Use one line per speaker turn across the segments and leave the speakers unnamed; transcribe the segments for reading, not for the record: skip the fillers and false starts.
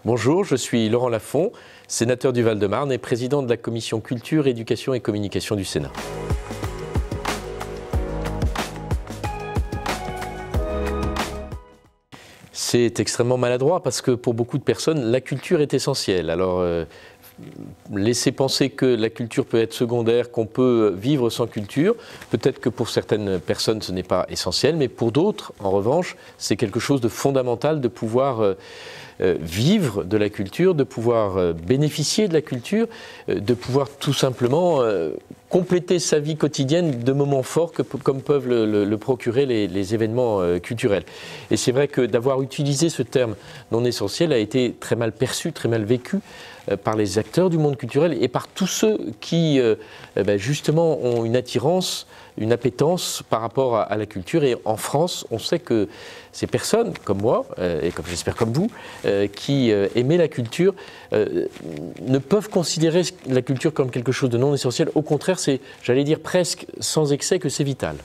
Bonjour, je suis Laurent Lafont, sénateur du Val-de-Marne et président de la commission culture, éducation et communication du Sénat. C'est extrêmement maladroit parce que pour beaucoup de personnes, la culture est essentielle. Alors, laisser penser que la culture peut être secondaire, qu'on peut vivre sans culture, peut-être que pour certaines personnes ce n'est pas essentiel, mais pour d'autres, en revanche, c'est quelque chose de fondamental de pouvoir vivre de la culture, de pouvoir bénéficier de la culture, de pouvoir tout simplement compléter sa vie quotidienne de moments forts comme peuvent le procurer les événements culturels. Et c'est vrai que d'avoir utilisé ce terme non essentiel a été très mal perçu, très mal vécu par les acteurs du monde culturel et par tous ceux qui justement ont une attirance, une appétence par rapport à la culture. Et en France, on sait que ces personnes, comme moi, et comme j'espère comme vous, qui aimaient la culture, ne peuvent considérer la culture comme quelque chose de non essentiel. Au contraire, c'est, j'allais dire presque sans excès, que c'est vital.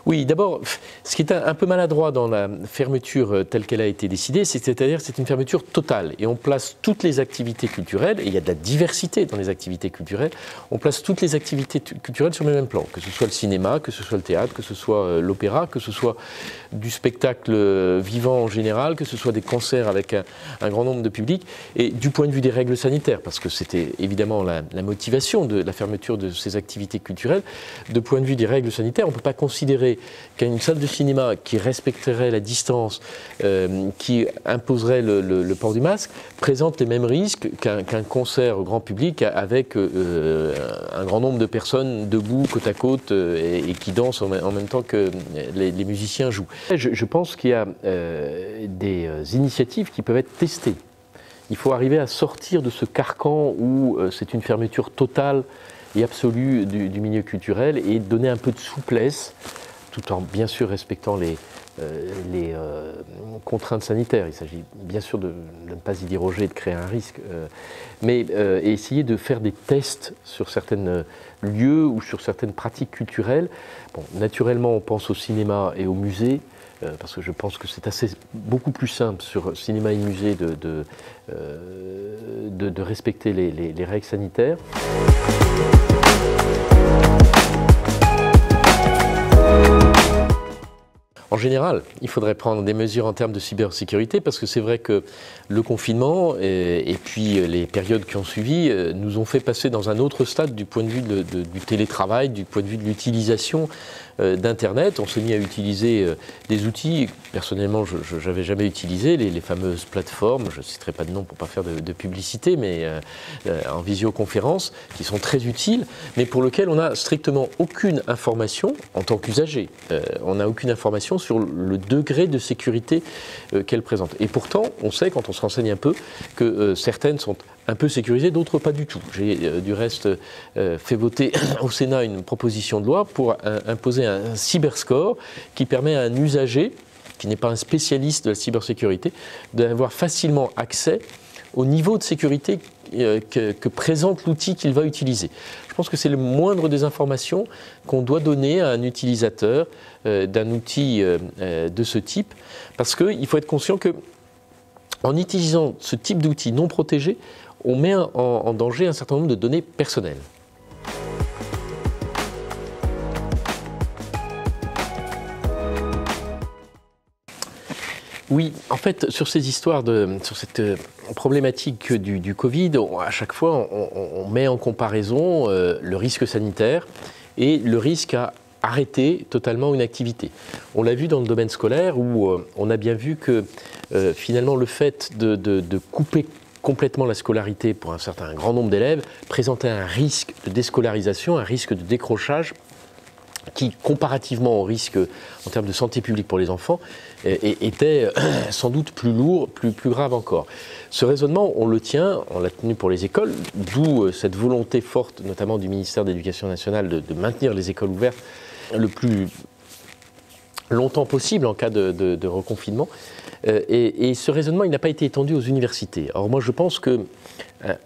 Oui, d'abord, ce qui est un peu maladroit dans la fermeture telle qu'elle a été décidée, c'est-à-dire c'est une fermeture totale. Et on place toutes les activités culturelles, et il y a de la diversité dans les activités culturelles, on place toutes les activités culturelles sur le même plan, que ce soit le cinéma, que ce soit le théâtre, que ce soit l'opéra, que ce soit du spectacle vivant en général, que ce soit des concerts avec un grand nombre de publics, et du point de vue des règles sanitaires, parce que c'était évidemment la motivation de la fermeture de ces activités culturelles, de point de vue des règles sanitaires, on ne peut pas considérer qu'une salle de cinéma qui respecterait la distance, qui imposerait le port du masque, présente les mêmes risques qu'un concert au grand public avec un grand nombre de personnes debout, côte à côte, et qui dansent en même temps que les musiciens jouent. Je pense qu'il y a des initiatives qui peuvent être testées. Il faut arriver à sortir de ce carcan où c'est une fermeture totale et absolue du milieu culturel et donner un peu de souplesse, tout en bien sûr respectant les contraintes sanitaires. Il s'agit bien sûr de ne pas y déroger et de créer un risque, mais essayer de faire des tests sur certains lieux ou sur certaines pratiques culturelles. Bon, naturellement, on pense au cinéma et au musée, parce que je pense que c'est beaucoup plus simple sur cinéma et musée de respecter les règles sanitaires. En général, il faudrait prendre des mesures en termes de cybersécurité parce que c'est vrai que le confinement et puis les périodes qui ont suivi nous ont fait passer dans un autre stade du point de vue du télétravail, du point de vue de l'utilisation d'Internet. On s'est mis à utiliser des outils, personnellement je n'avais jamais utilisé, les fameuses plateformes, je ne citerai pas de nom pour ne pas faire de publicité, mais en visioconférence, qui sont très utiles, mais pour lesquelles on n'a strictement aucune information en tant qu'usager. On n'a aucune information sur le degré de sécurité qu'elles présentent. Et pourtant, on sait, quand on se renseigne un peu, que certaines sont un peu sécurisées, d'autres pas du tout. J'ai du reste fait voter au Sénat une proposition de loi pour imposer un cyberscore qui permet à un usager, qui n'est pas un spécialiste de la cybersécurité, d'avoir facilement accès au niveau de sécurité que présente l'outil qu'il va utiliser. Je pense que c'est le moindre des informations qu'on doit donner à un utilisateur d'un outil de ce type, parce qu'il faut être conscient que en utilisant ce type d'outil non protégé, on met en danger un certain nombre de données personnelles. Oui, en fait, sur ces histoires, sur cette problématique du Covid, à chaque fois, on met en comparaison le risque sanitaire et le risque à arrêter totalement une activité. On l'a vu dans le domaine scolaire où on a bien vu que finalement le fait de couper complètement la scolarité pour un grand nombre d'élèves présentait un risque de déscolarisation, un risque de décrochage qui, comparativement au risque en termes de santé publique pour les enfants, était sans doute plus lourd, plus grave encore. Ce raisonnement, on l'a tenu pour les écoles, d'où cette volonté forte, notamment du ministère de l'Éducation nationale, de maintenir les écoles ouvertes le plus longtemps possible en cas de reconfinement. Et ce raisonnement, il n'a pas été étendu aux universités. Alors moi, je pense que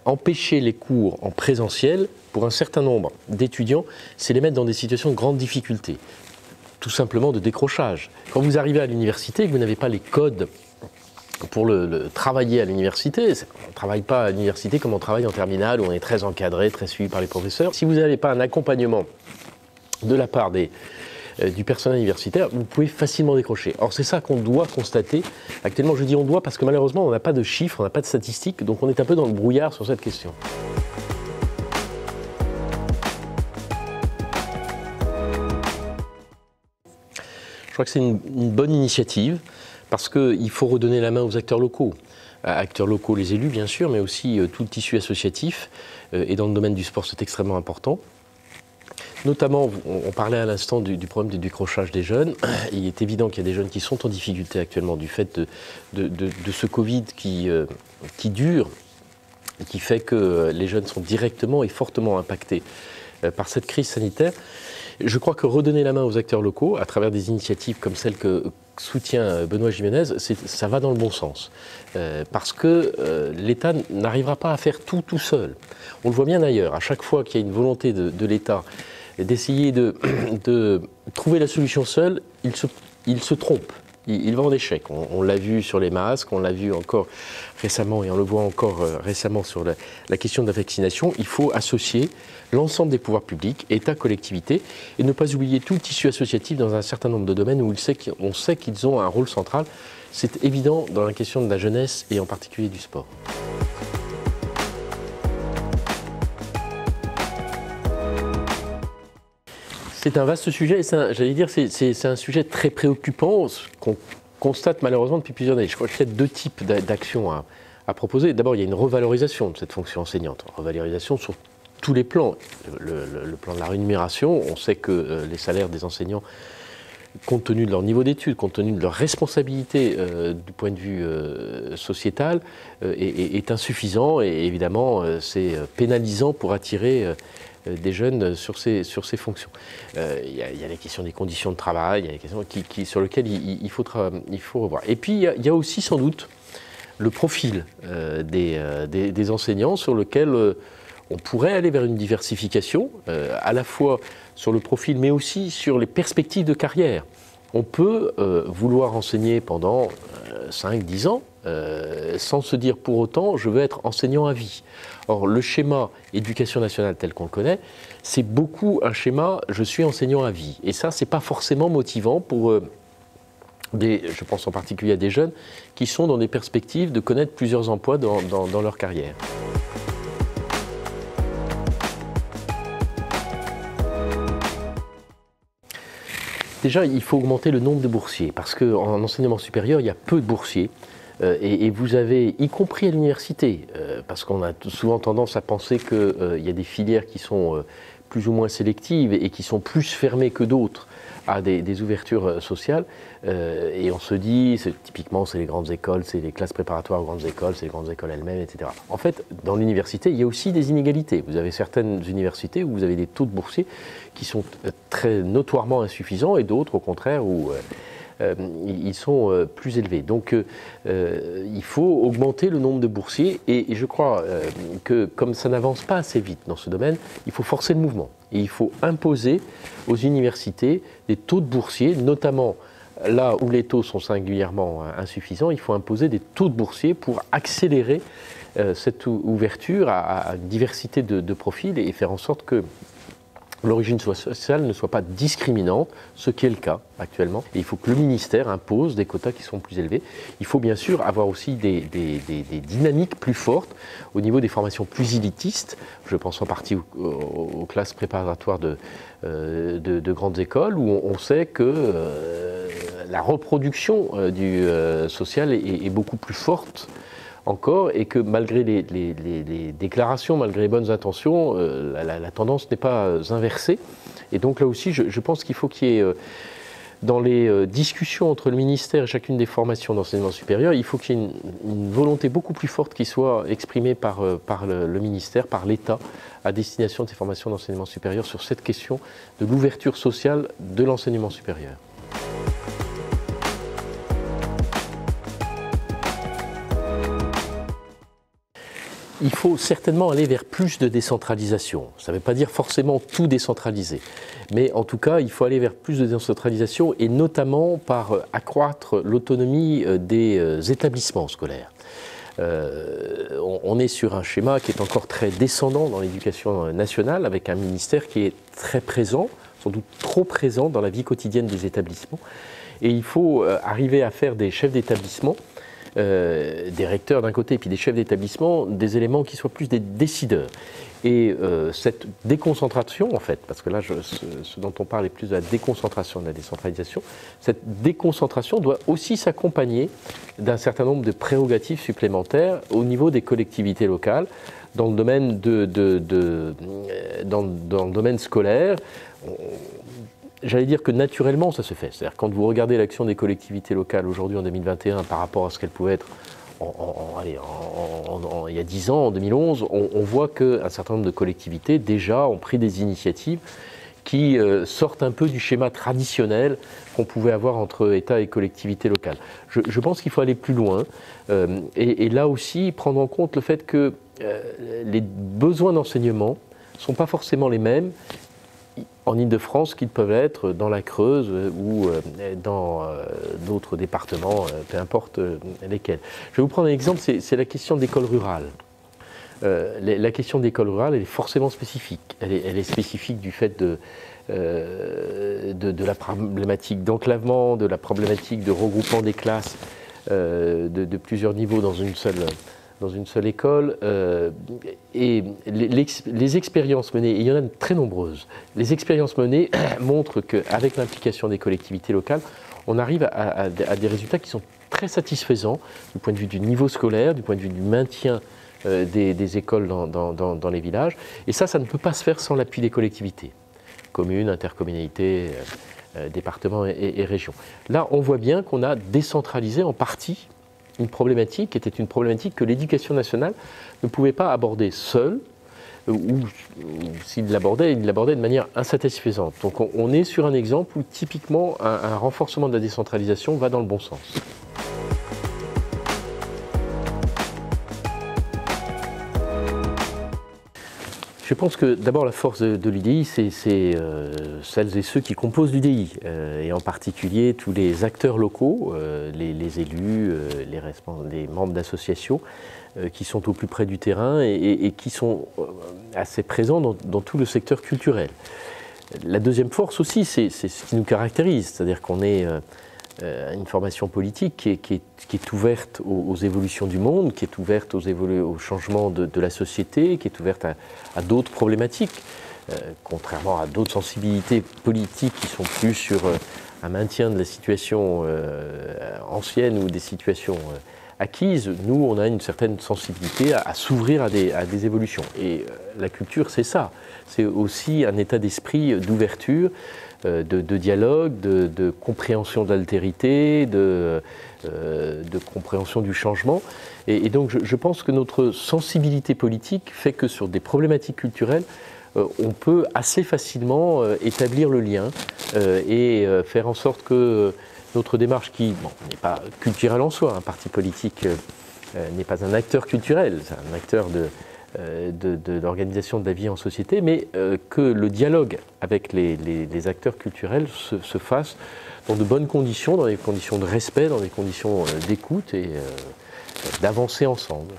empêcher les cours en présentiel, pour un certain nombre d'étudiants, c'est les mettre dans des situations de grande difficulté. tout simplement de décrochage. Quand vous arrivez à l'université et que vous n'avez pas les codes pour travailler à l'université, on ne travaille pas à l'université comme on travaille en terminale, où on est très encadré, très suivi par les professeurs. Si vous n'avez pas un accompagnement de la part du personnel universitaire, vous pouvez facilement décrocher. Or, c'est ça qu'on doit constater actuellement. Je dis on doit parce que malheureusement, on n'a pas de chiffres, on n'a pas de statistiques, donc on est un peu dans le brouillard sur cette question. Je crois que c'est une bonne initiative parce qu'il faut redonner la main aux acteurs locaux. Acteurs locaux, les élus bien sûr, mais aussi tout le tissu associatif. Et dans le domaine du sport, c'est extrêmement important. Notamment, on parlait à l'instant du problème du décrochage des jeunes. Il est évident qu'il y a des jeunes qui sont en difficulté actuellement du fait de ce Covid qui dure et qui fait que les jeunes sont directement et fortement impactés par cette crise sanitaire. Je crois que redonner la main aux acteurs locaux, à travers des initiatives comme celle que soutient Benoît Giménez, ça va dans le bon send. Parce que l'État n'arrivera pas à faire tout seul. On le voit bien ailleurs, à chaque fois qu'il y a une volonté de l'État d'essayer de trouver la solution seul, il se trompe. Il va en échec. On l'a vu sur les masques, on l'a vu encore récemment et on le voit encore récemment sur la question de la vaccination. Il faut associer l'ensemble des pouvoirs publics, État, collectivités, et ne pas oublier tout le tissu associatif dans un certain nombre de domaines où on sait qu'ils ont un rôle central. C'est évident dans la question de la jeunesse et en particulier du sport. C'est un vaste sujet et j'allais dire c'est un sujet très préoccupant qu'on constate malheureusement depuis plusieurs années. Je crois qu'il y a deux types d'actions à proposer. D'abord, il y a une revalorisation de cette fonction enseignante. Revalorisation sur tous les plans. Le plan de la rémunération, on sait que les salaires des enseignants, compte tenu de leur niveau d'études, compte tenu de leur responsabilité du point de vue sociétal, est insuffisant et évidemment c'est pénalisant pour attirer des jeunes sur ces fonctions. Il y a la question des conditions de travail, il y a des questions sur lesquelles il faut revoir. Et puis il y a aussi sans doute le profil des enseignants sur lequel on pourrait aller vers une diversification, à la fois sur le profil mais aussi sur les perspectives de carrière. On peut vouloir enseigner pendant 5-10 ans sans se dire pour autant je veux être enseignant à vie. Or le schéma éducation nationale tel qu'on le connaît, c'est beaucoup un schéma je suis enseignant à vie. Et ça, c'est pas forcément motivant pour je pense en particulier à des jeunes qui sont dans des perspectives de connaître plusieurs emplois dans leur carrière. Déjà, il faut augmenter le nombre de boursiers, parce qu'en enseignement supérieur, il y a peu de boursiers. Et vous avez, y compris à l'université, parce qu'on a souvent tendance à penser qu'il y a des filières qui sont plus ou moins sélectives et qui sont plus fermées que d'autres à des ouvertures sociales. Et on se dit, typiquement, c'est les grandes écoles, c'est les classes préparatoires aux grandes écoles, c'est les grandes écoles elles-mêmes, etc. En fait, dans l'université, il y a aussi des inégalités. Vous avez certaines universités où vous avez des taux de boursiers qui sont très notoirement insuffisants et d'autres, au contraire, où ils sont plus élevés. Donc, il faut augmenter le nombre de boursiers et je crois que, comme ça n'avance pas assez vite dans ce domaine, il faut forcer le mouvement. Et il faut imposer aux universités des taux de boursiers, notamment là où les taux sont singulièrement insuffisants, il faut imposer des taux de boursiers pour accélérer cette ouverture à une diversité de profils et faire en sorte que l'origine sociale ne soit pas discriminante, ce qui est le cas actuellement. Et il faut que le ministère impose des quotas qui sont plus élevés. Il faut bien sûr avoir aussi des dynamiques plus fortes au niveau des formations plus élitistes. Je pense en partie aux classes préparatoires de grandes écoles où on sait que la reproduction du social est beaucoup plus forte encore, et que malgré les déclarations, malgré les bonnes intentions, la tendance n'est pas inversée. Et donc là aussi, je pense qu'il faut qu'il y ait, dans les discussions entre le ministère et chacune des formations d'enseignement supérieur, il faut qu'il y ait une volonté beaucoup plus forte qui soit exprimée par le ministère, par l'État, à destination de ces formations d'enseignement supérieur sur cette question de l'ouverture sociale de l'enseignement supérieur. il faut certainement aller vers plus de décentralisation. Ça ne veut pas dire forcément tout décentraliser, mais en tout cas, il faut aller vers plus de décentralisation et notamment par accroître l'autonomie des établissements scolaires. On est sur un schéma qui est encore très descendant dans l'éducation nationale, avec un ministère qui est très présent, sans doute trop présent dans la vie quotidienne des établissements. Et il faut arriver à faire des chefs d'établissement, des recteurs d'un côté, et puis des chefs d'établissement, des éléments qui soient plus des décideurs. Et cette déconcentration, en fait, parce que là, ce dont on parle est plus de la déconcentration, de la décentralisation, cette déconcentration doit aussi s'accompagner d'un certain nombre de prérogatives supplémentaires au niveau des collectivités locales, dans le domaine, dans le domaine scolaire. J'allais dire que naturellement, ça se fait. C'est-à-dire quand vous regardez l'action des collectivités locales aujourd'hui en 2021 par rapport à ce qu'elle pouvait être il y a 10 ans, en 2011, on voit qu'un certain nombre de collectivités déjà ont pris des initiatives qui sortent un peu du schéma traditionnel qu'on pouvait avoir entre État et collectivités locales. Je pense qu'il faut aller plus loin et là aussi prendre en compte le fait que les besoins d'enseignement ne sont pas forcément les mêmes en Île-de-France qu'ils peuvent être dans la Creuse ou dans d'autres départements, peu importe lesquels. Je vais vous prendre un exemple, c'est la question d'école rurale. La question d'école rurale, elle est forcément spécifique. Elle est spécifique du fait de la problématique d'enclavement, de la problématique de regroupement des classes de plusieurs niveaux dans une seule école. Et les expériences menées, et il y en a très nombreuses, les expériences menées montrent qu'avec l'implication des collectivités locales, on arrive à des résultats qui sont très satisfaisants du point de vue du niveau scolaire, du point de vue du maintien des écoles dans les villages. Et ça ne peut pas se faire sans l'appui des collectivités, communes, intercommunalités, départements et régions. Là, on voit bien qu'on a décentralisé en partie une problématique qui était une problématique que l'éducation nationale ne pouvait pas aborder seule, ou s'il l'abordait, il l'abordait de manière insatisfaisante. Donc on est sur un exemple où typiquement un renforcement de la décentralisation va dans le bon sens. Je pense que d'abord la force de l'UDI, c'est celles et ceux qui composent l'UDI, et en particulier tous les acteurs locaux, les élus, les membres d'associations, qui sont au plus près du terrain et qui sont assez présents dans tout le secteur culturel. La deuxième force aussi, c'est ce qui nous caractérise, c'est-à-dire qu'on est une formation politique qui est ouverte aux évolutions du monde, qui est ouverte aux changements de la société, qui est ouverte à d'autres problématiques, contrairement à d'autres sensibilités politiques qui sont plus sur un maintien de la situation ancienne ou des situations acquises. Nous, on a une certaine sensibilité à s'ouvrir à des évolutions. Et la culture, c'est ça. C'est aussi un état d'esprit d'ouverture, de dialogue, de compréhension de l'altérité, de compréhension du changement. Et donc je pense que notre sensibilité politique fait que sur des problématiques culturelles, on peut assez facilement établir le lien et faire en sorte que notre démarche qui n'est pas culturelle en soi, un parti politique n'est pas un acteur culturel, c'est un acteur de l'organisation de la vie en société, mais que le dialogue avec les acteurs culturels se fasse dans de bonnes conditions, dans des conditions de respect, dans des conditions d'écoute et d'avancer ensemble.